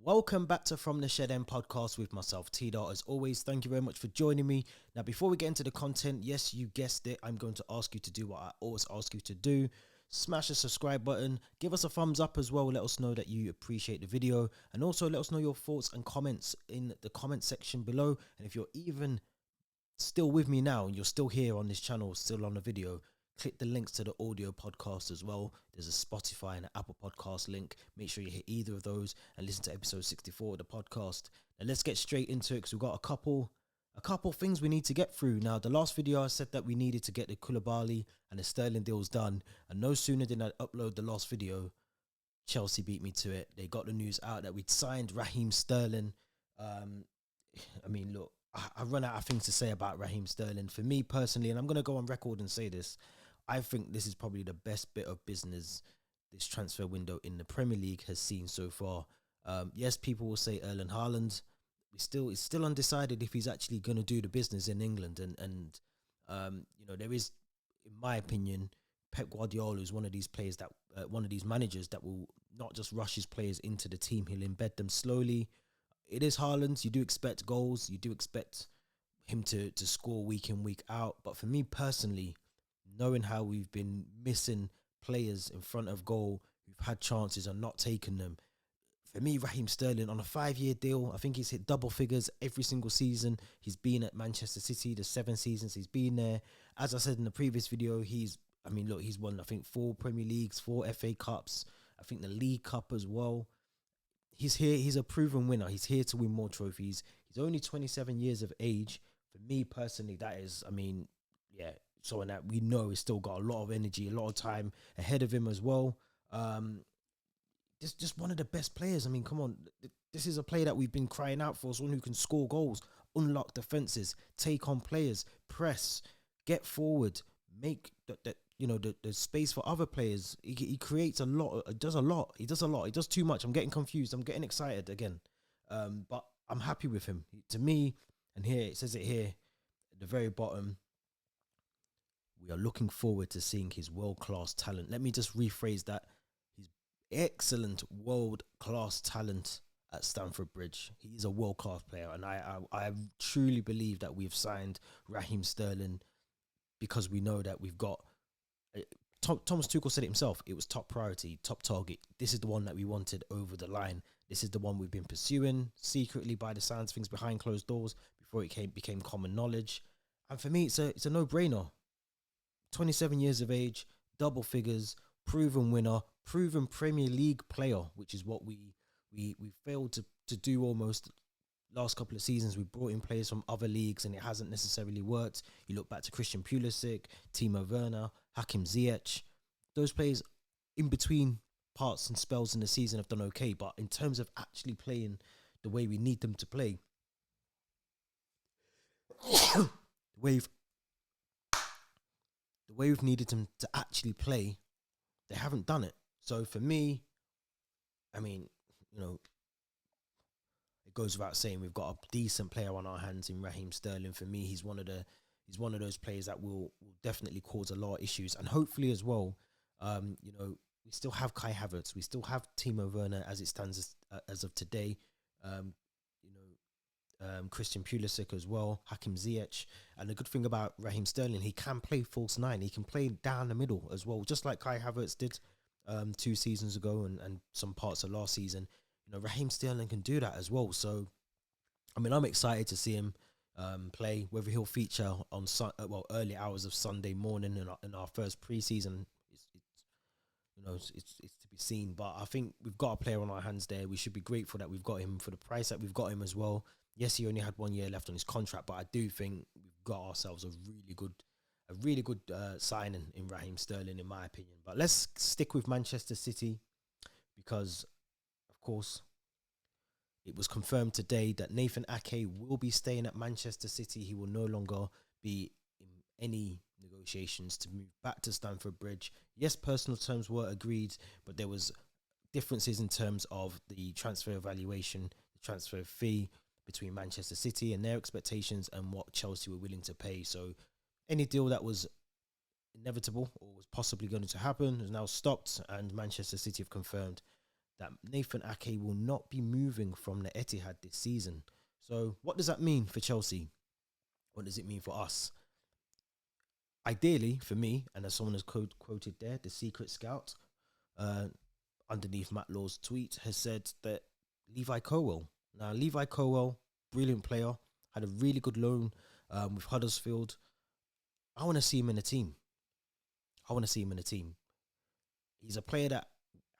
Welcome back to From the Shed End podcast with myself, T.Dot. As always, thank you very much for joining me. Now, before we get into the content, yes, you guessed it, I'm going to ask you to do what I always ask you to do. Smash the subscribe button, give us a thumbs up as well, let us know that you appreciate the video, and also let us know your thoughts and comments in the comment section below. And if you're even still with me now and you're still here on this channel, still on the video, click the links to the audio podcast as well. There's a Spotify and an Apple podcast link. Make sure you hit either of those and listen to episode 64 of the podcast. And let's get straight into it because we've got a couple things we need to get through. Now, the last video I said that we needed to get the Koulibaly and the Sterling deals done, and no sooner did I upload the last video, Chelsea beat me to it. They got the news out that we'd signed Raheem Sterling. I mean, look, I run out of things to say about Raheem Sterling. For me personally, and I'm going to go on record and say this, I think this is probably the best bit of business this transfer window in the Premier League has seen so far. Yes, people will say Erling Haaland. It's still undecided if he's actually going to do the business in England. And you know, there is, in my opinion, Pep Guardiola is one of these players that, one of these managers that will not just rush his players into the team. He'll embed them slowly. It is Haaland. You do expect goals. You do expect him to score week in, week out. But for me personally, knowing how we've been missing players in front of goal who've had chances and not taken them, for me, Raheem Sterling on a 5-year deal, I think he's hit double figures every single season. He's been at Manchester City, the 7 seasons he's been there. As I said in the previous video, he's won, I think, 4 Premier Leagues, 4 FA Cups, I think the League Cup as well. He's here. He's a proven winner. He's here to win more trophies. He's only 27 years of age. For me personally, that is, I mean, yeah, someone that we know has still got a lot of energy, a lot of time ahead of him as well. Just one of the best players. I mean, come on. This is a player that we've been crying out for, someone who can score goals, unlock defenses, take on players, press, get forward, make the space for other players. He creates a lot. He does a lot. He does too much. I'm getting confused. I'm getting excited again. But I'm happy with him. To me, and here it says it here at the very bottom, we are looking forward to seeing his world-class talent. Let me just rephrase that. His excellent world-class talent at Stamford Bridge. He's a world-class player, and I truly believe that we've signed Raheem Sterling because we know that we've got... Thomas Tuchel said it himself. It was top priority, top target. This is the one that we wanted over the line. This is the one we've been pursuing secretly by the sounds of things behind closed doors before it became common knowledge. And for me, it's a no-brainer. 27 years of age, double figures, proven winner, proven Premier League player, which is what we failed to do almost last couple of seasons. We brought in players from other leagues and it hasn't necessarily worked. You look back to Christian Pulisic, Timo Werner, Hakim Ziyech. Those players in between parts and spells in the season have done okay, but in terms of actually playing the way we need them to play, the way we've needed them to actually play, they haven't done it. So for me, I mean, you know, it goes without saying we've got a decent player on our hands in Raheem Sterling. For me, he's one of those players that will definitely cause a lot of issues, and hopefully as well, you know, we still have Kai Havertz, we still have Timo Werner as it stands as of today. Christian Pulisic as well, Hakim Ziyech. And the good thing about Raheem Sterling, he can play false 9. He can play down the middle as well, just like Kai Havertz did 2 seasons ago and some parts of last season. You know, Raheem Sterling can do that as well. So, I mean, I'm excited to see him play. Whether he'll feature on early hours of Sunday morning in our first preseason, it's to be seen. But I think we've got a player on our hands there. We should be grateful that we've got him for the price that we've got him as well. Yes, he only had 1 year left on his contract, but I do think we've got ourselves a really good signing in Raheem Sterling, in my opinion. But let's stick with Manchester City because, of course, it was confirmed today that Nathan Ake will be staying at Manchester City. He will no longer be in any negotiations to move back to Stamford Bridge. Yes, personal terms were agreed, but there was differences in terms of the transfer evaluation, the transfer fee. between Manchester City and their expectations and what Chelsea were willing to pay. So any deal that was inevitable or was possibly going to happen has now stopped, and Manchester City have confirmed that Nathan Ake will not be moving from the Etihad this season. So what does that mean for Chelsea? What does it mean for us? Ideally, for me, and as someone has quoted there, the secret scout, underneath Matt Law's tweet, has said that Levi Colwill. Now, Levi Colwill, brilliant player, had a really good loan with Huddersfield. I want to see him in a team. He's a player that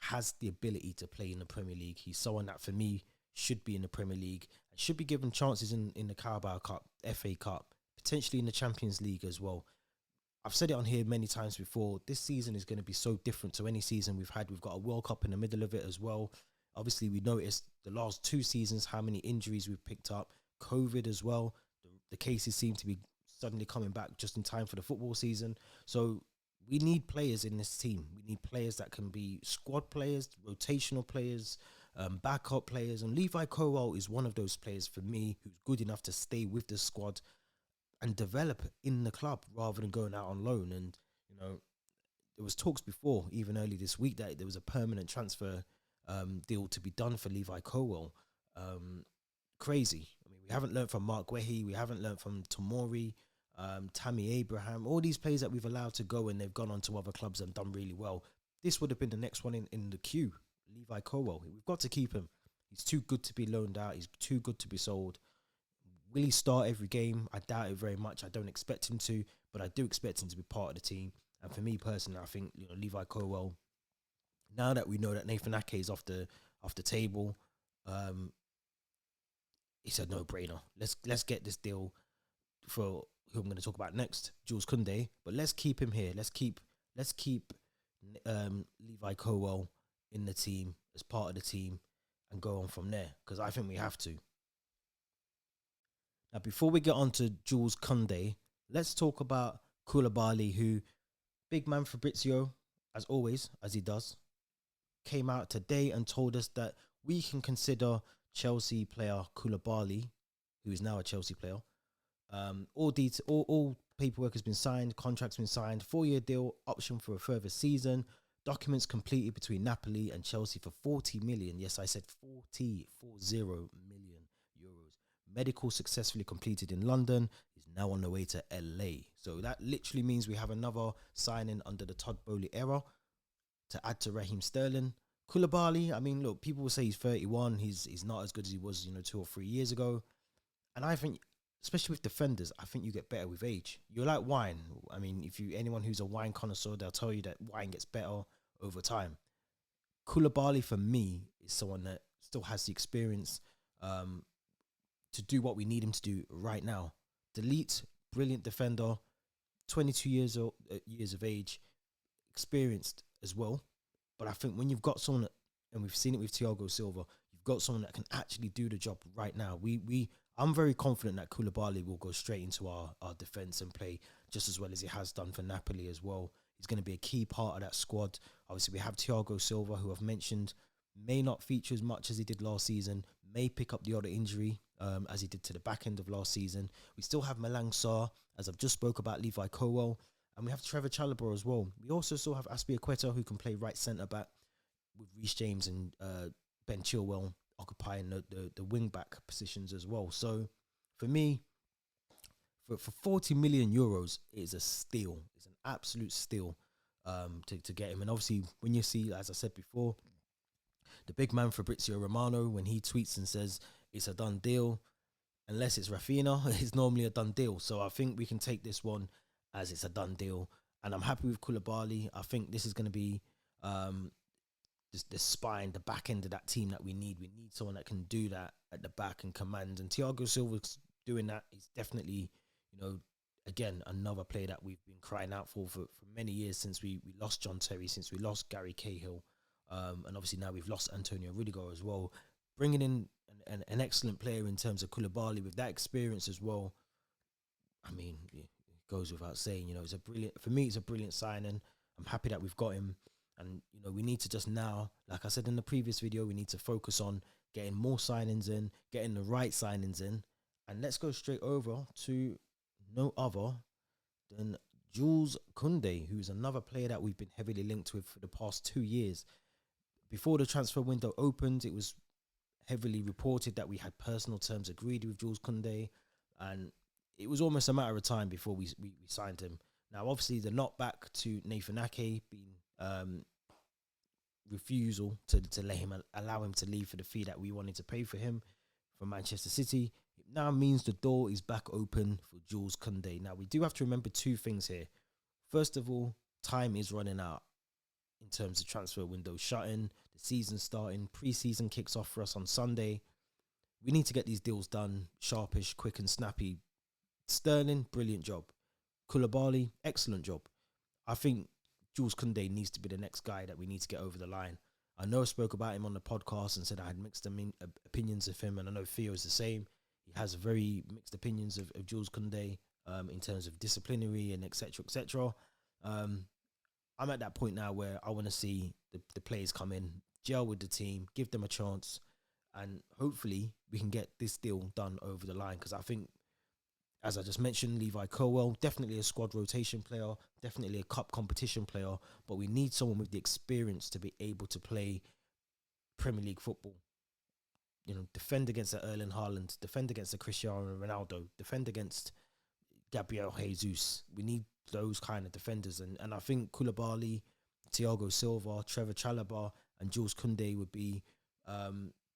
has the ability to play in the Premier League. He's someone that, for me, should be in the Premier League and should be given chances in the Carabao Cup, FA Cup, potentially in the Champions League as well. I've said it on here many times before. This season is going to be so different to any season we've had. We've got a World Cup in the middle of it as well. Obviously, we noticed the last 2 seasons how many injuries we've picked up. COVID as well. The cases seem to be suddenly coming back just in time for the football season. So we need players in this team. We need players that can be squad players, rotational players, backup players. And Levi Colwill is one of those players for me who's good enough to stay with the squad and develop in the club rather than going out on loan. And, you know, there was talks before, even early this week, that there was a permanent transfer deal to be done for Levi Colwill. Crazy. I mean, we haven't learned from Mark Wehi. We haven't learned from Tomori, Tammy Abraham, all these players that we've allowed to go and they've gone on to other clubs and done really well. This would have been the next one in the queue, Levi Colwill. We've got to keep him. He's too good to be loaned out. He's too good to be sold. Will he start every game? I doubt it very much. I don't expect him to, but I do expect him to be part of the team. And for me personally, I think, you know, Levi Colwill, now that we know that Nathan Ake is off the table, it's a no-brainer. Let's get this deal for who I'm going to talk about next, Jules Koundé. But let's keep him here. Let's keep Levi Colwill in the team as part of the team and go on from there, because I think we have to. Now, before we get on to Jules Koundé, let's talk about Koulibaly, who, big man Fabrizio, as always, as he does, came out today and told us that we can consider Chelsea player Koulibaly, who is now a Chelsea player. All paperwork has been signed, contracts been signed, 4-year deal, option for a further season, documents completed between Napoli and Chelsea for 40 million. Yes, I said 40 million euros. Medical successfully completed in London, is now on the way to LA. So that literally means we have another signing under the Todd Boehly era to add to Raheem Sterling. Koulibaly, I mean, look, people will say he's 31. He's not as good as he was, 2 or 3 years ago. And I think, especially with defenders, I think you get better with age. You're like wine. I mean, anyone who's a wine connoisseur, they'll tell you that wine gets better over time. Koulibaly, for me, is someone that still has the experience to do what we need him to do right now. Delete, brilliant defender, 22 years of age, experienced as well. But I think when you've got someone that, and we've seen it with Thiago Silva, you've got someone that can actually do the job right now. I'm very confident that Koulibaly will go straight into our defence and play just as well as he has done for Napoli as well. He's going to be a key part of that squad. Obviously, we have Thiago Silva, who I've mentioned, may not feature as much as he did last season, may pick up the other injury as he did to the back end of last season. We still have Malang Sarr, as I've just spoke about, Levi Colwill, and we have Trevor Chalobah as well. We also still have Azpilicueta, who can play right centre-back, with Reece James and Ben Chilwell occupying the wing-back positions as well. So, for me, for 40 million euros, it is a steal. It's an absolute steal to get him. And obviously, when you see, as I said before, the big man Fabrizio Romano, when he tweets and says it's a done deal, unless it's Rafinha, it's normally a done deal. So I think we can take this one as it's a done deal. And I'm happy with Koulibaly. I think this is going to be the spine, the back end of that team that we need. We need someone that can do that at the back and command. And Thiago Silva's doing that. He's definitely, again, another player that we've been crying out for many years, since we lost John Terry, since we lost Gary Cahill. And obviously now we've lost Antonio Rudiger as well. Bringing in an excellent player in terms of Koulibaly with that experience as well. I mean, it goes without saying, it's a brilliant signing. I'm happy that we've got him. And, we need to just now, like I said in the previous video, we need to focus on getting more signings in, getting the right signings in. And let's go straight over to no other than Jules Koundé, who's another player that we've been heavily linked with for the past 2 years. Before the transfer window opened, it was heavily reported that we had personal terms agreed with Jules Koundé, and it was almost a matter of time before we signed him. Now, obviously, the knockback to Nathan Ake being refusal to allow him to leave for the fee that we wanted to pay for him from Manchester City, it now means the door is back open for Jules Koundé. Now, we do have to remember 2 things here. First of all, time is running out in terms of transfer window shutting, the season starting, pre-season kicks off for us on Sunday. We need to get these deals done sharpish, quick and snappy. Sterling, brilliant job. Koulibaly, excellent job. I think Jules Koundé needs to be the next guy that we need to get over the line. I know I spoke about him on the podcast and said I had mixed opinions of him, and I know Theo is the same. He has very mixed opinions of Jules Koundé in terms of disciplinary and etc. etc. I'm at that point now where I want to see the players come in, gel with the team, give them a chance, and hopefully we can get this deal done over the line. Because I think, as I just mentioned, Levi Colwill, definitely a squad rotation player, definitely a cup competition player, but we need someone with the experience to be able to play Premier League football. Defend against the Erling Haaland, defend against the Cristiano Ronaldo, defend against Gabriel Jesus. We need those kind of defenders, and I think Koulibaly, Thiago Silva, Trevor Chalobah, and Jules Koundé would be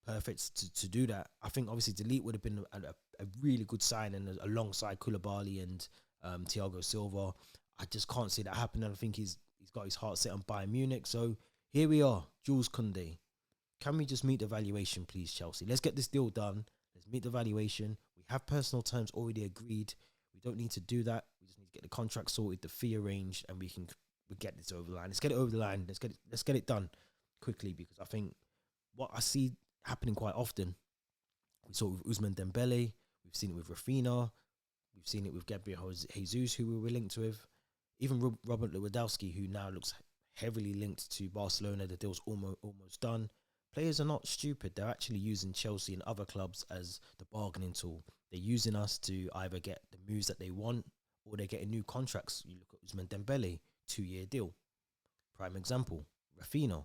perfect to do that. I think obviously Delete would have been a really good signing alongside Koulibaly and Thiago Silva. I just can't see that happening. I think he's got his heart set on Bayern Munich. So here we are, Jules Koundé. Can we just meet the valuation, please, Chelsea? Let's get this deal done. Let's meet the valuation. We have personal terms already agreed. We don't need to do that. We just need to get the contract sorted, the fee arranged, and we get this over the line. Let's get it over the line. Let's get it done quickly, because I think what I see happening quite often, we saw it with Ousmane Dembele, we've seen it with Rafinha, we've seen it with Gabriel Jesus, who we were linked with, even Robert Lewandowski, who now looks heavily linked to Barcelona. The deal's almost done. Players are not stupid. They're actually using Chelsea and other clubs as the bargaining tool. They're using us to either get the moves that they want, or they're getting new contracts. You look at Ousmane Dembele, 2-year deal. Prime example, Rafinha,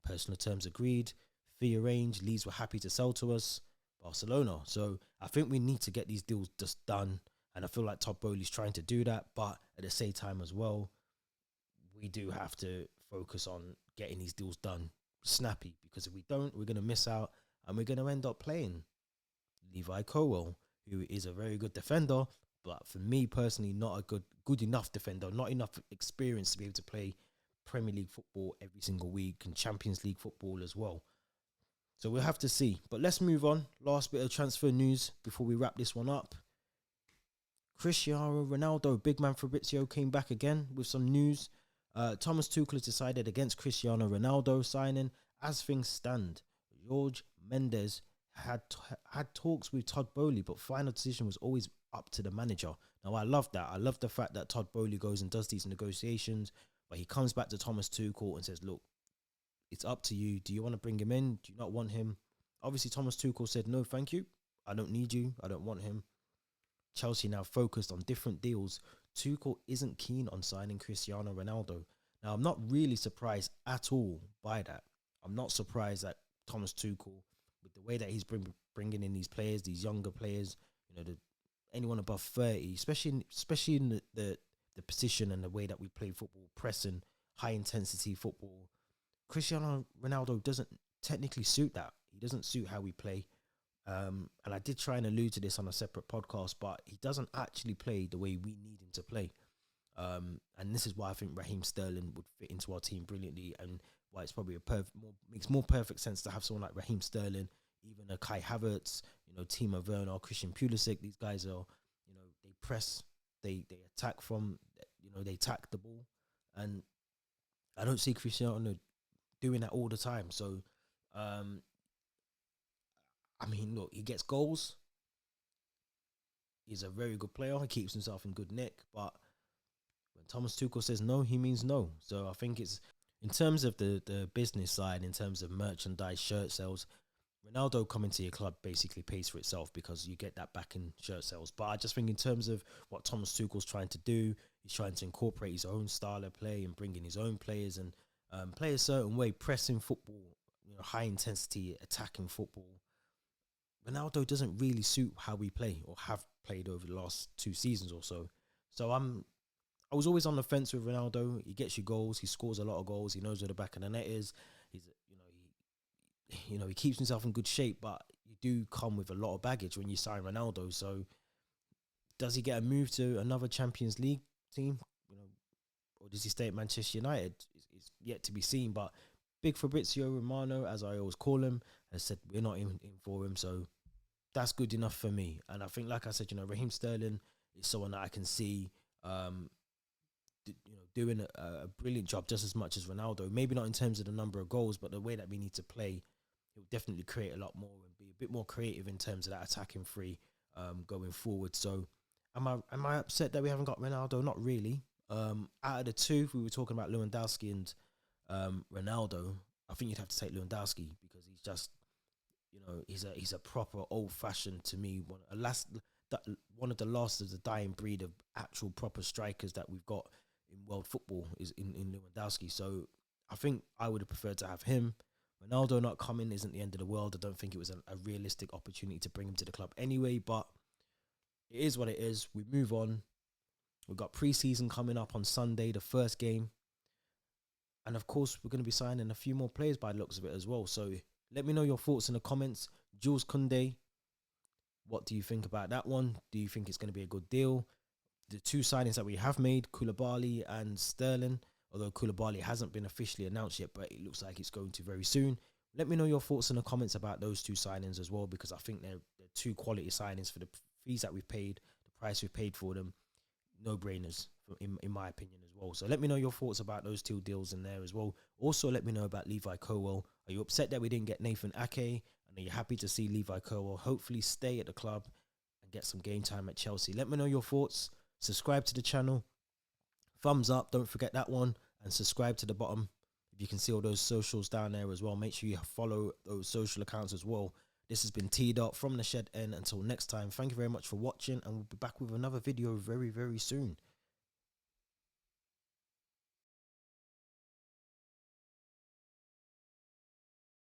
personal terms agreed, fee arranged, Leeds were happy to sell to us, Barcelona. So I think we need to get these deals just done, and I feel like Todd Bowley's trying to do that, but at the same time as well, we do have to focus on getting these deals done snappy, because if we don't, we're going to miss out, and we're going to end up playing Levi Colwill, who is a very good defender, but for me personally, not a good enough defender, not enough experience to be able to play Premier League football every single week and Champions League football as well. So we'll have to see. But let's move on. Last bit of transfer news before we wrap this one up. Cristiano Ronaldo, big man Fabrizio, came back again with some news. Thomas Tuchel has decided against Cristiano Ronaldo signing. As things stand, Jorge Mendes had talks with Todd Bowley, but final decision was always up to the manager. Now, I love that. I love the fact that Todd Bowley goes and does these negotiations, but he comes back to Thomas Tuchel and says, look, it's up to you. Do you want to bring him in? Do you not want him? Obviously, Thomas Tuchel said, no, thank you. I don't need you. I don't want him. Chelsea now focused on different deals. Tuchel isn't keen on signing Cristiano Ronaldo. Now, I'm not really surprised at all by that. I'm not surprised that Thomas Tuchel, with the way that he's bringing in these players, these younger players, anyone above 30, especially in the position and the way that we play football, pressing, high intensity football. Cristiano Ronaldo doesn't technically suit that. He doesn't suit how we play. And I did try and allude to this on a separate podcast, but he doesn't actually play the way we need him to play. And this is why I think Raheem Sterling would fit into our team brilliantly, and why it's probably makes more perfect sense to have someone like Raheem Sterling, even a Kai Havertz, Timo Werner, Christian Pulisic. These guys are, they press, they attack they attack the ball, and I don't see Cristiano doing that all the time. So, look, he gets goals. He's a very good player. He keeps himself in good nick. But when Thomas Tuchel says no, he means no. So I think it's in terms of the business side, in terms of merchandise, shirt sales, Ronaldo coming to your club basically pays for itself because you get that back in shirt sales. But I just think in terms of what Thomas Tuchel's trying to do, he's trying to incorporate his own style of play and bring in his own players and play a certain way, pressing football, high intensity attacking football. Ronaldo doesn't really suit how we play or have played over the last 2 seasons or so. So I was always on the fence with Ronaldo. He gets you goals. He scores a lot of goals. He knows where the back of the net is. He keeps himself in good shape, but you do come with a lot of baggage when you sign Ronaldo. So does he get a move to another Champions League team? Or does he stay at Manchester United? It's yet to be seen. But big Fabrizio Romano, as I always call him, has said we're not in for him. So that's good enough for me. And I think, like I said, Raheem Sterling is someone that I can see doing a brilliant job just as much as Ronaldo. Maybe not in terms of the number of goals, but the way that we need to play, he'll definitely create a lot more and be a bit more creative in terms of that attacking free going forward. So am I upset that we haven't got Ronaldo? Not really. Out of the two, we were talking about Lewandowski and Ronaldo. I think you'd have to take Lewandowski because he's just, he's a proper old fashioned, to me, one of the last of the dying breed of actual proper strikers that we've got in world football is in Lewandowski. So I think I would have preferred to have him. Ronaldo not coming isn't the end of the world. I don't think it was a realistic opportunity to bring him to the club anyway, but it is what it is. We move on. We've got pre-season coming up on Sunday, the first game. And of course, we're going to be signing a few more players by the looks of it as well. So let me know your thoughts in the comments. Jules Koundé, what do you think about that one? Do you think it's going to be a good deal? The two signings that we have made, Koulibaly and Sterling, although Koulibaly hasn't been officially announced yet, but it looks like it's going to very soon. Let me know your thoughts in the comments about those two signings as well, because I think they're two quality signings for the fees that we've paid, the price we've paid for them. No-brainers, in my opinion, as well. So let me know your thoughts about those two deals in there as well. Also, let me know about Levi Colwill. Are you upset that we didn't get Nathan Ake? And are you happy to see Levi Colwill hopefully stay at the club and get some game time at Chelsea? Let me know your thoughts. Subscribe to the channel. Thumbs up. Don't forget that one. And subscribe to the bottom. If you can see all those socials down there as well, make sure you follow those social accounts as well. This has been T.Dot from the Shed End. Until next time, thank you very much for watching, and we'll be back with another video very, very soon.